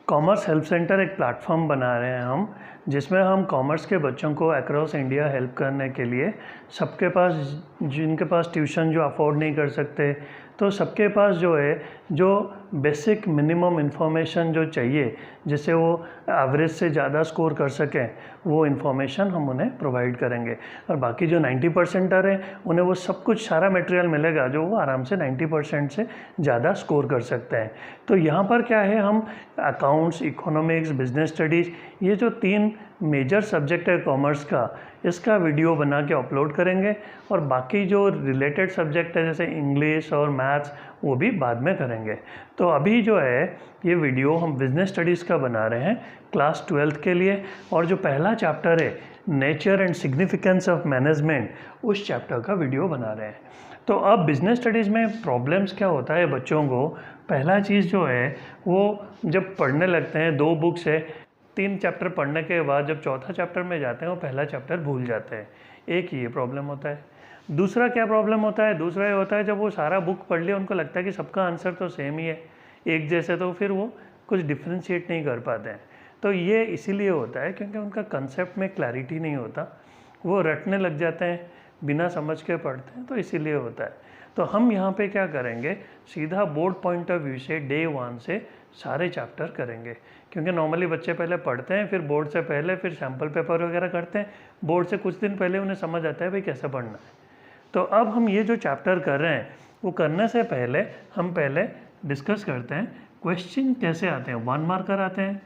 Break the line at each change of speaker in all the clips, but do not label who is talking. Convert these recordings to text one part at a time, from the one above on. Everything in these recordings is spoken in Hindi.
कॉमर्स हेल्प सेंटर एक प्लेटफॉर्म बना रहे हैं हम, जिसमें हम कॉमर्स के बच्चों को अक्रॉस इंडिया हेल्प करने के लिए सबके पास, जिनके पास ट्यूशन जो अफोर्ड नहीं कर सकते, तो सबके पास जो है जो बेसिक मिनिमम इन्फॉर्मेशन जो चाहिए जिससे वो एवरेज से ज़्यादा स्कोर कर सकें, वो इन्फॉर्मेशन हम उन्हें प्रोवाइड करेंगे। और बाकी जो 90% हैं उन्हें वो सब कुछ सारा मटेरियल मिलेगा जो वो आराम से 90% से ज़्यादा स्कोर कर सकते हैं। तो यहाँ पर क्या है, हम अकाउंट्स, इकोनॉमिक्स, बिजनेस स्टडीज़, ये जो 3 मेजर सब्जेक्ट है कॉमर्स का, इसका वीडियो बना के अपलोड करेंगे। और बाकी जो रिलेटेड सब्जेक्ट है जैसे इंग्लिश और मैथ्स, वो भी बाद में करेंगे। तो अभी जो है ये वीडियो हम बिजनेस स्टडीज़ का बना रहे हैं क्लास 12th के लिए, और जो पहला चैप्टर है nature and significance of management, उस चैप्टर का वीडियो बना रहे हैं। तो अब बिजनेस स्टडीज़ में प्रॉब्लम्स क्या होता है बच्चों को, पहला चीज़ जो है वो जब पढ़ने लगते हैं, 2 बुक्स है, 3 चैप्टर पढ़ने के बाद जब चौथा चैप्टर में जाते हैं वो पहला चैप्टर भूल जाते हैं। एक ये प्रॉब्लम होता है। दूसरा क्या प्रॉब्लम होता है, दूसरा ये होता है जब वो सारा बुक पढ़ लिया उनको लगता है कि सबका आंसर तो सेम ही है, एक जैसे, तो फिर वो कुछ डिफ्रेंशिएट नहीं कर पाते हैं। तो ये इसीलिए होता है क्योंकि उनका कंसेप्ट में क्लैरिटी नहीं होता, वो रटने लग जाते हैं, बिना समझ के पढ़ते हैं, तो इसीलिए होता है। तो हम यहाँ पे क्या करेंगे, सीधा बोर्ड पॉइंट ऑफ व्यू से डे 1 से सारे चैप्टर करेंगे। क्योंकि नॉर्मली बच्चे पहले पढ़ते हैं, फिर बोर्ड से पहले फिर सैम्पल पेपर वगैरह करते हैं, बोर्ड से कुछ दिन पहले उन्हें समझ आता है भाई कैसे पढ़ना है। तो अब हम ये जो चैप्टर कर रहे हैं वो करने से पहले हम पहले डिस्कस करते हैं क्वेश्चन कैसे आते हैं। 1 मार्कर आते हैं,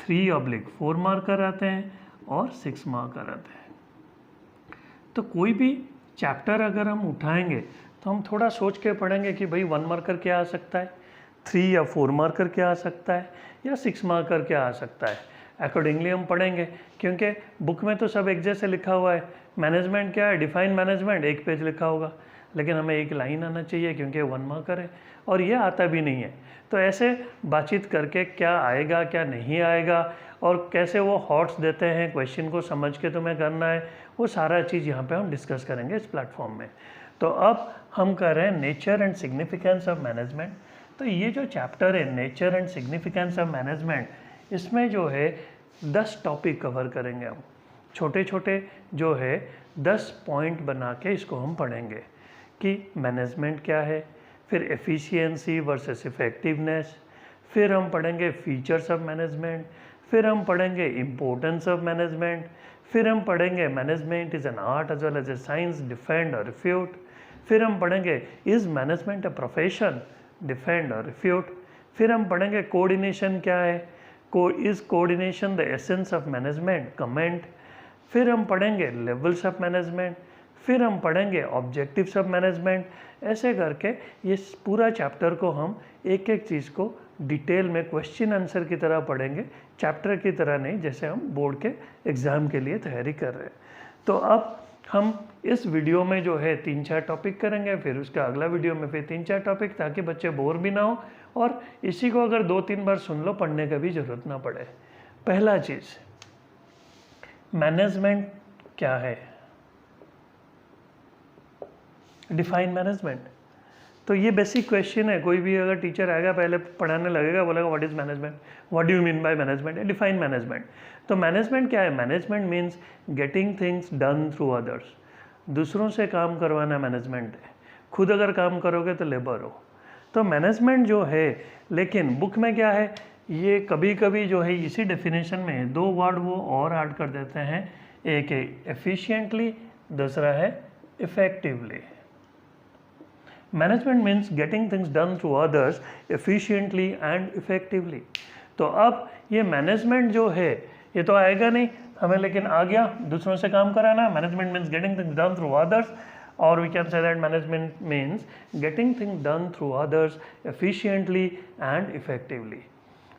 3/4 मार्कर आते हैं और 6 मार्कर आते हैं। तो कोई भी चैप्टर अगर हम उठाएंगे तो हम थोड़ा सोच के पढ़ेंगे कि भाई 1 मार्कर क्या आ सकता है, 3 या 4 मार्कर क्या आ सकता है, या 6 मार्कर क्या आ सकता है। अकॉर्डिंगली हम पढ़ेंगे, क्योंकि बुक में तो सब एक जैसे लिखा हुआ है। मैनेजमेंट क्या है, डिफाइन मैनेजमेंट, 1 पेज लिखा होगा, लेकिन हमें 1 लाइन आना चाहिए क्योंकि 1 मार्कर है, और ये आता भी नहीं है। तो ऐसे बातचीत करके क्या आएगा क्या नहीं आएगा, और कैसे वो हॉट्स देते हैं, क्वेश्चन को समझ के तुम्हें करना है, वो सारा चीज़ यहाँ पे हम डिस्कस करेंगे इस प्लेटफॉर्म में। तो अब हम कर रहे हैं nature and significance of management. तो ये जो चैप्टर है nature and significance of management, इसमें जो है 10 टॉपिक कवर करेंगे हम। छोटे छोटे जो है 10 पॉइंट बना के इसको हम पढ़ेंगे कि मैनेजमेंट क्या है, फिर एफिशिएंसी वर्सेस इफेक्टिवनेस, फिर हम पढ़ेंगे फीचर्स ऑफ मैनेजमेंट, फिर हम पढ़ेंगे इम्पोर्टेंस ऑफ मैनेजमेंट, फिर हम पढ़ेंगे management is an art as well as a science, defend और रिफ्यूट, फिर हम पढ़ेंगे is management a profession, defend और रिफ्यूट, फिर हम पढ़ेंगे कोऑर्डिनेशन क्या है, is coordination the essence of management, comment, फिर हम पढ़ेंगे लेवल्स ऑफ मैनेजमेंट, फिर हम पढ़ेंगे ऑब्जेक्टिव्स ऑफ मैनेजमेंट। ऐसे करके ये पूरा चैप्टर को हम एक एक चीज़ को डिटेल में क्वेश्चन आंसर की तरह पढ़ेंगे, चैप्टर की तरह नहीं, जैसे हम बोर्ड के एग्ज़ाम के लिए तैयारी कर रहे हैं। तो अब हम इस वीडियो में जो है 3-4 टॉपिक करेंगे, फिर उसका अगला वीडियो में फिर 3-4 टॉपिक, ताकि बच्चे बोर भी ना हो और इसी को अगर 2-3 बार सुन लो, पढ़ने का भी ज़रूरत ना पड़े। पहला चीज़, मैनेजमेंट क्या है, डिफाइन मैनेजमेंट। तो ये बेसिक क्वेश्चन है, कोई भी अगर टीचर आएगा पहले पढ़ाने लगेगा, बोलेगा what is management, what do you mean by management, define management. तो मैनेजमेंट क्या है, management means getting things done through others, दूसरों से काम करवाना मैनेजमेंट है। खुद अगर काम करोगे तो लेबर हो। तो मैनेजमेंट जो है, लेकिन बुक में क्या है, ये कभी कभी जो है इसी डेफिनेशन में 2 वर्ड वो और ऐड कर देते हैं, एक है एफिशिएंटली, दूसरा है effectively. Management means getting things done through others efficiently and effectively. तो अब ये मैनेजमेंट जो है ये तो आएगा नहीं हमें, लेकिन आ गया दूसरों से काम कराना। Management means getting things done through others, और we can say that management means getting things done through others efficiently and effectively.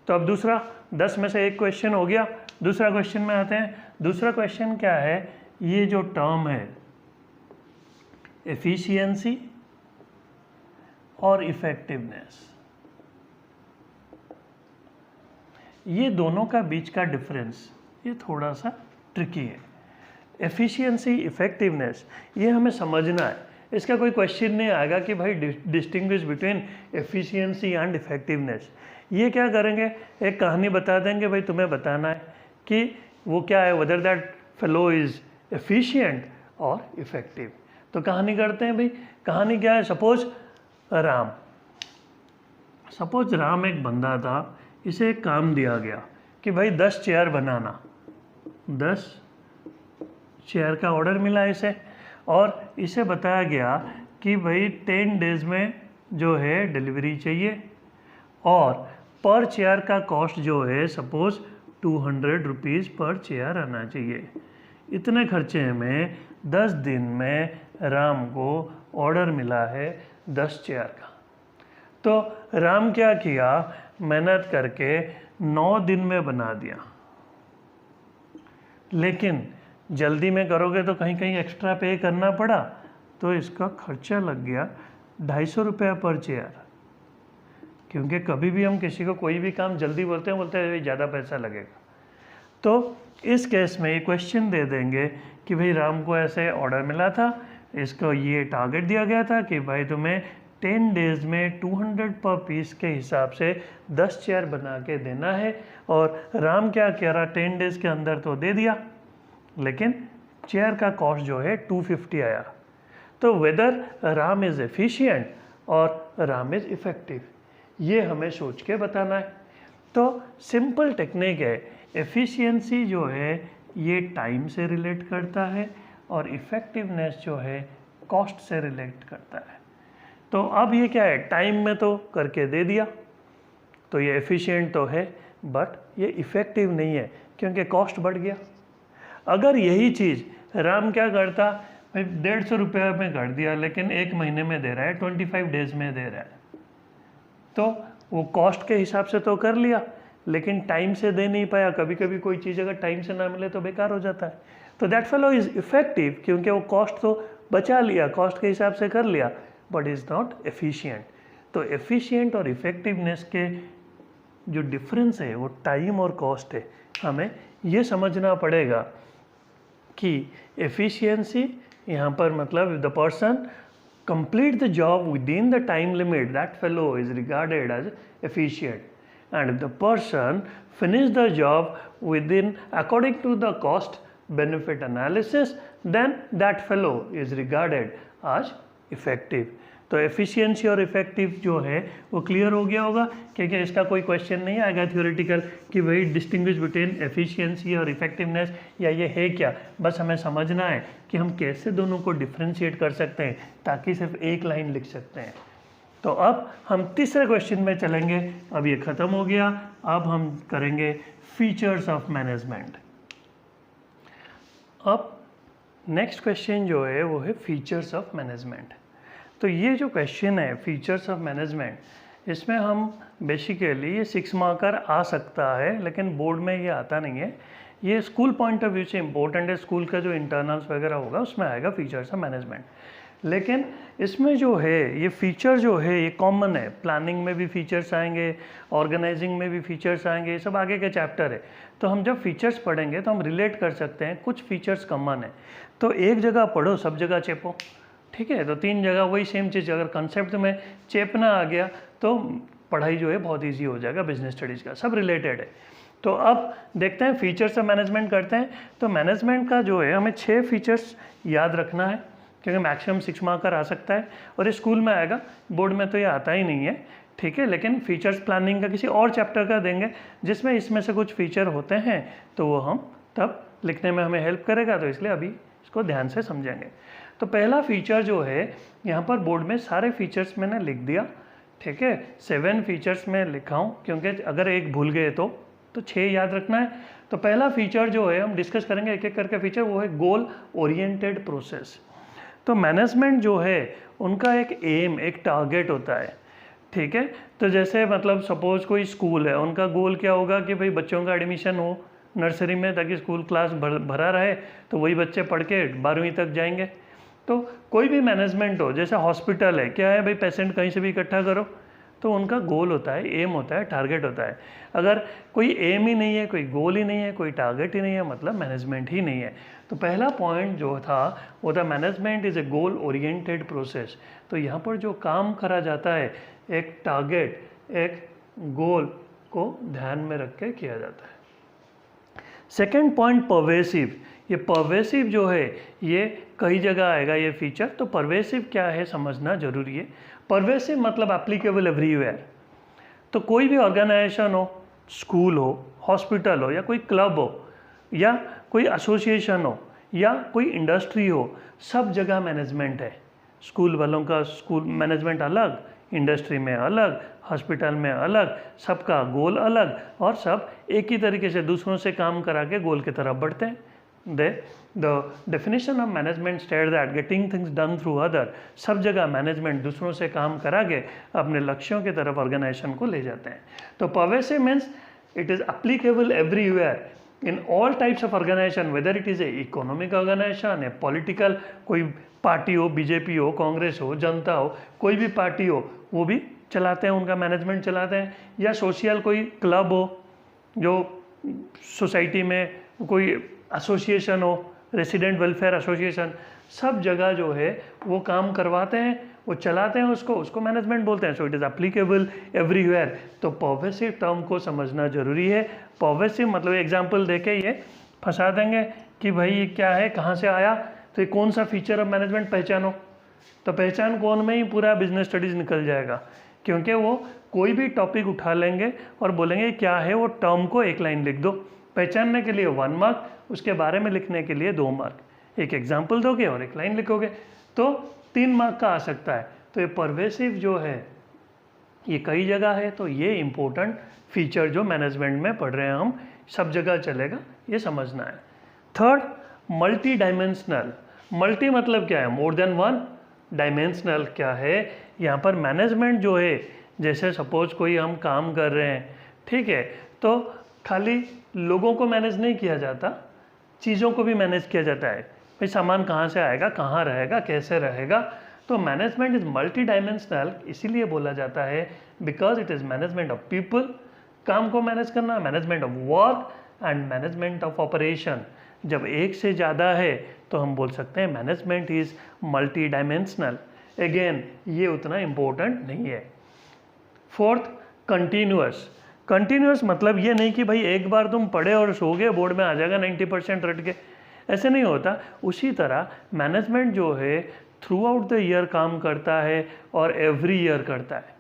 तो अब दूसरा 10 में से एक क्वेश्चन हो गया, दूसरा क्वेश्चन में आते हैं। दूसरा क्वेश्चन क्या है, ये जो टर्म है एफिशिएंसी और इफेक्टिवनेस, ये दोनों का बीच का डिफरेंस ये थोड़ा सा ट्रिकी है। एफिशिएंसी, इफेक्टिवनेस, ये हमें समझना है। इसका कोई क्वेश्चन नहीं आएगा कि भाई distinguish between efficiency and effectiveness. ये क्या करेंगे, एक कहानी बता देंगे, भाई तुम्हें बताना है कि वो क्या है, whether that fellow is efficient और इफ़ेक्टिव। तो कहानी करते हैं भाई। कहानी क्या है, सपोज राम एक बंदा था, इसे एक काम दिया गया कि भाई 10 चेयर बनाना, 10 चेयर का ऑर्डर मिला इसे, और इसे बताया गया कि भाई 10 डेज में जो है डिलीवरी चाहिए, और पर चेयर का कॉस्ट जो है सपोज 200 रुपीज़ पर चेयर आना चाहिए। इतने खर्चे में 10 दिन में राम को ऑर्डर मिला है 10 चेयर का। तो राम क्या किया, मेहनत करके 9 दिन में बना दिया। लेकिन जल्दी में करोगे तो कहीं कहीं एक्स्ट्रा पे करना पड़ा, तो इसका खर्चा लग गया 250 रुपया पर चेयर। क्योंकि कभी भी हम किसी को कोई भी काम जल्दी बोलते हैं ज़्यादा पैसा लगेगा। तो इस केस में ये क्वेश्चन दे देंगे कि भाई राम को ऐसे ऑर्डर मिला था, इसको ये टारगेट दिया गया था कि भाई तुम्हें 10 डेज में 200 पर पीस के हिसाब से 10 चेयर बना के देना है। और राम क्या कह रहा, 10 डेज के अंदर तो दे दिया, लेकिन चेयर का कॉस्ट जो है 250 आया। तो वेदर राम इज़ एफिशिएंट और राम इज़ इफ़ेक्टिव, ये हमें सोच के बताना है। तो सिंपल टेक्निक है, एफिशिएंसी जो है ये टाइम से रिलेट करता है और इफ़ेक्टिवनेस जो है कॉस्ट से रिलेट करता है। तो अब ये क्या है, टाइम में तो करके दे दिया, तो ये एफिशिएंट तो है, बट ये इफ़ेक्टिव नहीं है क्योंकि कॉस्ट बढ़ गया। अगर यही चीज़ राम क्या करता, भाई 150 रुपये में कर दिया, लेकिन 1 महीने में दे रहा है, 25 डेज में दे रहा है, तो वो कॉस्ट के हिसाब से तो कर लिया, लेकिन टाइम से दे नहीं पाया। कभी कभी कोई चीज़ अगर टाइम से ना मिले तो बेकार हो जाता है। तो दैट फेलो इज़ इफ़ेक्टिव क्योंकि वो कॉस्ट तो बचा लिया, कॉस्ट के हिसाब से कर लिया, बट इज़ नॉट एफिशिएंट। तो एफिशिएंट और इफ़ेक्टिवनेस के जो डिफरेंस है वो टाइम और कॉस्ट है। हमें ये समझना पड़ेगा कि एफिशिएंसी यहाँ पर मतलब the person complete the job within the time limit, that fellow is regarded as efficient. And if the person finish the job within according to the cost benefit analysis, then that fellow is regarded as effective. तो एफिशिएंसी और इफेक्टिव जो है वो क्लियर हो गया होगा, क्योंकि इसका कोई क्वेश्चन नहीं आएगा थ्योरेटिकल कि भाई डिस्टिंग्विश बिटवीन एफिशिएंसी और इफेक्टिवनेस या ये है क्या। बस हमें समझना है कि हम कैसे दोनों को डिफ्रेंशिएट कर सकते हैं ताकि सिर्फ एक लाइन लिख सकते हैं। तो अब हम तीसरे क्वेश्चन में चलेंगे। अब ये ख़त्म हो गया, अब हम करेंगे फीचर्स ऑफ मैनेजमेंट। अब नेक्स्ट क्वेश्चन जो है वो है फीचर्स ऑफ मैनेजमेंट। तो ये जो क्वेश्चन है फीचर्स ऑफ मैनेजमेंट, इसमें हम बेसिकली ये 6 मार्कर आ सकता है, लेकिन बोर्ड में ये आता नहीं है। ये स्कूल पॉइंट ऑफ व्यू से इम्पोर्टेंट है, स्कूल का जो इंटरनल्स वगैरह होगा उसमें आएगा फीचर्स ऑफ मैनेजमेंट। लेकिन इसमें जो है ये फीचर जो है ये कॉमन है, प्लानिंग में भी फीचर्स आएंगे, ऑर्गेनाइजिंग में भी फीचर्स आएंगे, ये सब आगे के चैप्टर है। तो हम जब फीचर्स पढ़ेंगे तो हम रिलेट कर सकते हैं, कुछ फीचर्स कॉमन है। तो एक जगह पढ़ो, सब जगह चेपो, ठीक है। तो 3 जगह वही सेम चीज़, अगर कंसेप्ट में चेपना आ गया तो पढ़ाई जो है बहुत इजी हो जाएगा, बिजनेस स्टडीज़ का सब रिलेटेड है। तो अब देखते हैं फीचर्स ऑफ मैनेजमेंट करते हैं। तो मैनेजमेंट का जो है हमें 6 फीचर्स याद रखना है, क्योंकि मैक्सिमम 6 मार्कर आ सकता है और ये स्कूल में आएगा, बोर्ड में तो ये आता ही नहीं है, ठीक है। लेकिन फीचर्स प्लानिंग का किसी और चैप्टर का देंगे जिसमें इसमें से कुछ फीचर होते हैं, तो वो हम तब लिखने में हमें हेल्प करेगा, तो इसलिए अभी इसको ध्यान से समझेंगे। तो पहला फीचर जो है यहाँ पर बोर्ड में सारे फीचर्स मैंने लिख दिया, ठीक है। 7 फीचर्स में लिखा हूँ, क्योंकि अगर एक भूल गए तो 6 याद रखना है। तो पहला फीचर जो है हम डिस्कस करेंगे एक एक करके फीचर, वो है गोल ओरिएंटेड प्रोसेस। तो मैनेजमेंट जो है उनका एक एम, एक टारगेट होता है, ठीक है। तो जैसे मतलब सपोज कोई स्कूल है, उनका गोल क्या होगा कि भाई बच्चों का एडमिशन हो नर्सरी में, ताकि स्कूल क्लास भरा रहे, तो वही बच्चे पढ़ के 12वीं तक जाएंगे। तो कोई भी मैनेजमेंट हो, जैसे हॉस्पिटल है, क्या है भाई पेशेंट कहीं से भी इकट्ठा करो, तो उनका गोल होता है, एम होता है, टारगेट होता है। अगर कोई एम ही नहीं है, कोई गोल ही नहीं है, कोई टारगेट ही नहीं है, मतलब मैनेजमेंट ही नहीं है। तो पहला पॉइंट जो था वो था management is A goal oriented process. तो यहाँ पर जो काम करा जाता है, एक टारगेट, एक गोल को ध्यान में रख के किया जाता है। Second point pervasive. ये परवेसिव जो है ये कई जगह आएगा ये फीचर, तो परवेसिव क्या है समझना जरूरी है। परवेसिव मतलब एप्लीकेबल एवरीवेयर। तो कोई भी ऑर्गेनाइजेशन हो, स्कूल हो, हॉस्पिटल हो, या कोई क्लब हो, या कोई एसोसिएशन हो, या कोई इंडस्ट्री हो, सब जगह मैनेजमेंट है। स्कूल वालों का स्कूल मैनेजमेंट अलग, इंडस्ट्री में अलग, हॉस्पिटल में अलग, सबका गोल अलग, और सब एक ही तरीके से दूसरों से काम करा के गोल की तरफ बढ़ते हैं। The definition of management states that getting things done through other, सब जगह मैनेजमेंट दूसरों से काम करा के अपने लक्ष्यों की तरफ ऑर्गेनाइजेशन को ले जाते हैं। तो pervasive means it is applicable everywhere in all types of organization, whether it is a economic organization, a political, कोई पार्टी हो, बीजेपी हो, कांग्रेस हो, जनता हो, कोई भी पार्टी हो वो भी चलाते हैं, उनका मैनेजमेंट चलाते हैं, या सोशल कोई क्लब हो, जो सोसाइटी में कोई एसोसिएशन हो, रेसिडेंट वेलफेयर एसोसिएशन, सब जगह जो है वो काम करवाते हैं, वो चलाते हैं, उसको मैनेजमेंट बोलते हैं। So it is applicable everywhere. तो परवेसिव टर्म को समझना जरूरी है। परवेसिव मतलब एग्जांपल देके ये फंसा देंगे कि भाई ये क्या है, कहाँ से आया, तो ये कौन सा फीचर ऑफ मैनेजमेंट पहचानो, तो पहचान कौन में ही पूरा बिजनेस स्टडीज़ निकल जाएगा, क्योंकि वो कोई भी टॉपिक उठा लेंगे और बोलेंगे क्या है, वो टर्म को एक लाइन लिख दो, पहचानने के लिए 1 मार्क, उसके बारे में लिखने के लिए 2 मार्क। एक एग्जाम्पल दोगे और एक लाइन लिखोगे तो 3 मार्क का आ सकता है। तो ये परवेसिव जो है ये कई जगह है, तो ये इम्पोर्टेंट फीचर जो मैनेजमेंट में पढ़ रहे हैं हम, सब जगह चलेगा, ये समझना है। Third, multi dimensional. मल्टी मतलब क्या है, मोर देन वन। डायमेंशनल क्या है, यहाँ पर मैनेजमेंट जो है, जैसे सपोज कोई हम काम कर रहे हैं, ठीक है, तो खाली लोगों को मैनेज नहीं किया जाता, चीज़ों को भी मैनेज किया जाता है। भाई सामान कहाँ से आएगा, कहाँ रहेगा, कैसे रहेगा। तो मैनेजमेंट इज मल्टी डायमेंशनल इसीलिए बोला जाता है because it is management of people, काम को मैनेज करना, management of work and management of operation. जब एक से ज़्यादा है तो हम बोल सकते हैं management is multi dimensional. Again ये उतना इम्पोर्टेंट नहीं है। Fourth, continuous. कंटिन्यूअस मतलब ये नहीं कि भाई एक बार तुम पढ़े और सो गए, बोर्ड में आ जाएगा 90% रट के, ऐसे नहीं होता। उसी तरह मैनेजमेंट जो है थ्रू आउट द ईयर काम करता है और एवरी ईयर करता है।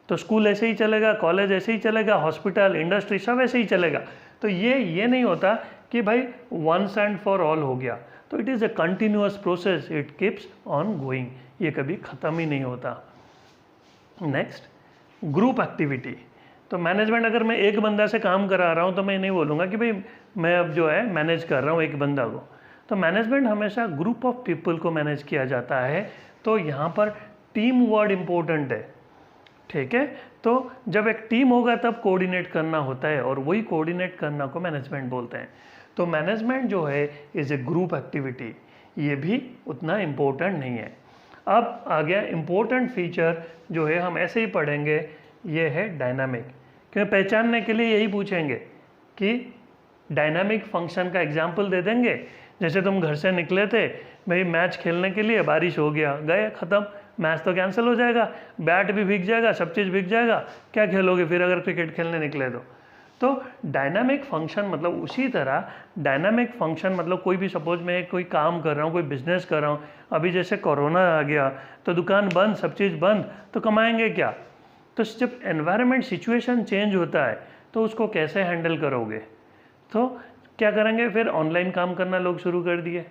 तो स्कूल ऐसे ही चलेगा, कॉलेज ऐसे ही चलेगा, हॉस्पिटल, इंडस्ट्री सब ऐसे ही चलेगा। तो ये नहीं होता कि भाई वंस एंड फॉर ऑल हो गया। तो it is a continuous process, it keeps on going, ये कभी ख़त्म ही नहीं होता। Next, group activity. तो मैनेजमेंट अगर मैं एक बंदा से काम करा रहा हूँ तो मैं नहीं बोलूँगा कि भाई मैं अब जो है मैनेज कर रहा हूँ एक बंदा को। तो मैनेजमेंट हमेशा ग्रुप ऑफ पीपल को मैनेज किया जाता है। तो यहाँ पर टीम वर्ड इम्पोर्टेंट है, ठीक है। तो जब एक टीम होगा तब कोऑर्डिनेट करना होता है, और वही कोऑर्डिनेट करना को मैनेजमेंट बोलते हैं। तो मैनेजमेंट जो है इज़ ए ग्रुप एक्टिविटी, ये भी उतना इम्पोर्टेंट नहीं है। अब आ गया इम्पोर्टेंट फीचर जो है, हम ऐसे ही पढ़ेंगे, ये है डायनामिक। क्योंकि पहचानने के लिए यही पूछेंगे कि डायनामिक फंक्शन का एग्जाम्पल दे देंगे। जैसे तुम घर से निकले थे, भाई मैच खेलने के लिए, बारिश हो गया, गए, ख़त्म, मैच तो कैंसिल हो जाएगा, बैट भी भीग जाएगा, सब चीज़ भीग जाएगा, क्या खेलोगे फिर अगर क्रिकेट खेलने निकले तो डायनामिक फंक्शन मतलब उसी तरह डायनामिक फंक्शन मतलब कोई भी सपोज मैं कोई काम कर रहा हूँ, कोई बिजनेस कर रहा हूँ, अभी जैसे कोरोना आ गया तो दुकान बंद, सब चीज़ बंद, तो कमाएंगे क्या। तो जब एनवायरनमेंट सिचुएशन चेंज होता है तो उसको कैसे हैंडल करोगे, तो क्या करेंगे, फिर ऑनलाइन काम करना लोग शुरू कर दिए।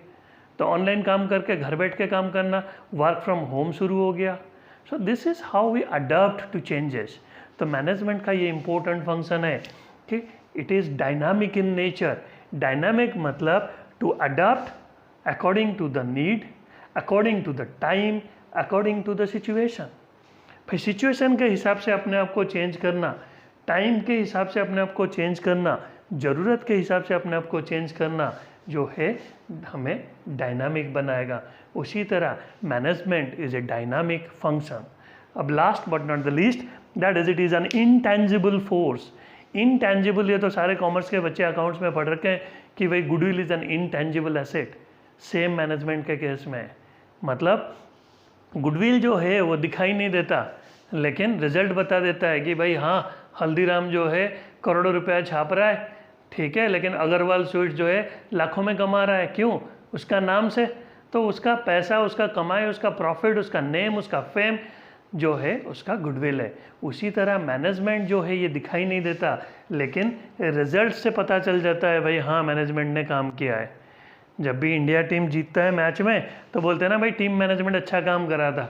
तो ऑनलाइन काम करके घर बैठ के काम करना, वर्क फ्रॉम होम शुरू हो गया। So this is how we adopt to changes. तो मैनेजमेंट का ये इम्पोर्टेंट फंक्शन है कि it is dynamic in nature. Dynamic मतलब to adopt according to the need, according to the time, according to the situation. फिर सिचुएशन के हिसाब से अपने आप को चेंज करना, टाइम के हिसाब से अपने आप को चेंज करना, ज़रूरत के हिसाब से अपने आप को चेंज करना, जो है हमें डायनामिक बनाएगा। उसी तरह management is a dynamic function. अब last but not the least, that is it is an intangible force. Intangible, ये तो सारे कॉमर्स के बच्चे अकाउंट्स में पढ़ रखे हैं कि भाई goodwill is an intangible asset. Same management के केस में, मतलब गुडविल जो है वो दिखाई नहीं देता, लेकिन रिजल्ट बता देता है कि भाई हाँ हल्दीराम जो है करोड़ों रुपया छाप रहा है, ठीक है, लेकिन अग्रवाल स्वीट्स जो है लाखों में कमा रहा है। क्यों? उसका नाम से। तो उसका पैसा, उसका कमाई, उसका प्रॉफिट, उसका नेम, उसका फेम जो है उसका गुडविल है। उसी तरह मैनेजमेंट जो है ये दिखाई नहीं देता, लेकिन रिजल्ट से पता चल जाता है भाई हाँ मैनेजमेंट ने काम किया है। जब भी इंडिया टीम जीतता है मैच में तो बोलते हैं ना भाई टीम मैनेजमेंट अच्छा काम करा था,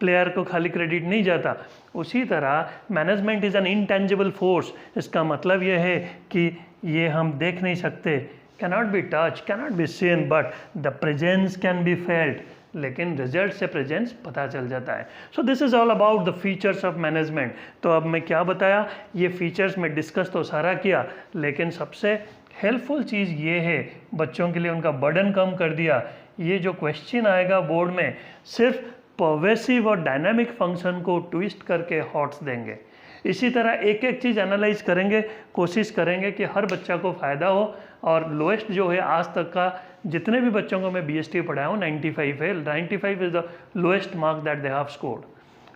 प्लेयर को खाली क्रेडिट नहीं जाता। उसी तरह management is an intangible force. इसका मतलब यह है कि ये हम देख नहीं सकते, cannot be touch, cannot be seen, but the presence can be felt. लेकिन रिजल्ट से प्रेजेंस पता चल जाता है। सो this is all about the features of management. तो अब मैं क्या बताया, ये फीचर्स में डिस्कस तो सारा किया, लेकिन सबसे हेल्पफुल चीज़ ये है, बच्चों के लिए उनका बर्डन कम कर दिया। ये जो क्वेश्चन आएगा बोर्ड में सिर्फ पर्वेसिव और डायनामिक फंक्शन को ट्विस्ट करके हॉट्स देंगे। इसी तरह एक एक चीज़ एनालाइज करेंगे, कोशिश करेंगे कि हर बच्चा को फ़ायदा हो। और लोएस्ट जो है आज तक का जितने भी बच्चों को मैं BST पढ़ाया हूँ 95 है। 95 is the lowest mark that they have scored.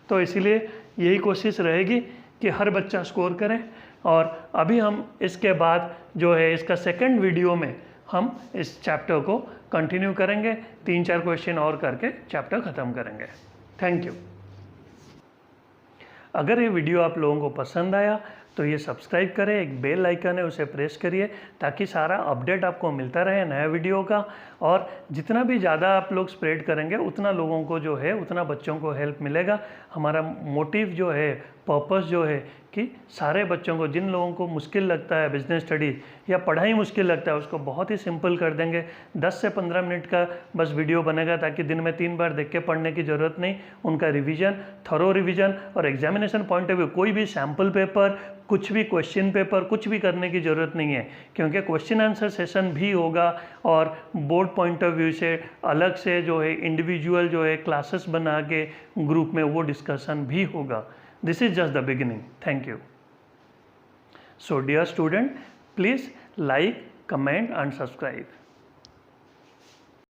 तो इसीलिए यही कोशिश रहेगी कि हर बच्चा स्कोर करे। और अभी हम इसके बाद जो है इसका सेकंड वीडियो में हम इस चैप्टर को कंटिन्यू करेंगे, 3-4 क्वेश्चन और करके चैप्टर ख़त्म करेंगे। Thank you. अगर ये वीडियो आप लोगों को पसंद आया तो ये सब्सक्राइब करें, एक बेल आइकन है उसे प्रेस करिए ताकि सारा अपडेट आपको मिलता रहे नया वीडियो का। और जितना भी ज़्यादा आप लोग स्प्रेड करेंगे उतना लोगों को जो है, उतना बच्चों को हेल्प मिलेगा। हमारा मोटिव जो है, पर्पस जो है कि सारे बच्चों को, जिन लोगों को मुश्किल लगता है बिजनेस स्टडीज़ या पढ़ाई मुश्किल लगता है, उसको बहुत ही सिंपल कर देंगे। 10 से 15 मिनट का बस वीडियो बनेगा ताकि दिन में 3 बार देख के पढ़ने की ज़रूरत नहीं। उनका रिवीजन, थरो रिवीजन और एग्जामिनेशन पॉइंट ऑफ व्यू कोई भी सैम्पल पेपर, कुछ भी क्वेश्चन पेपर, कुछ भी करने की ज़रूरत नहीं है, क्योंकि क्वेश्चन आंसर सेशन भी होगा और बोर्ड पॉइंट ऑफ व्यू से अलग से जो है इंडिविजुअल जो है क्लासेस बना के ग्रुप में वो डिस्कशन भी होगा। This is just the beginning. Thank you. So dear student, please like, comment and subscribe.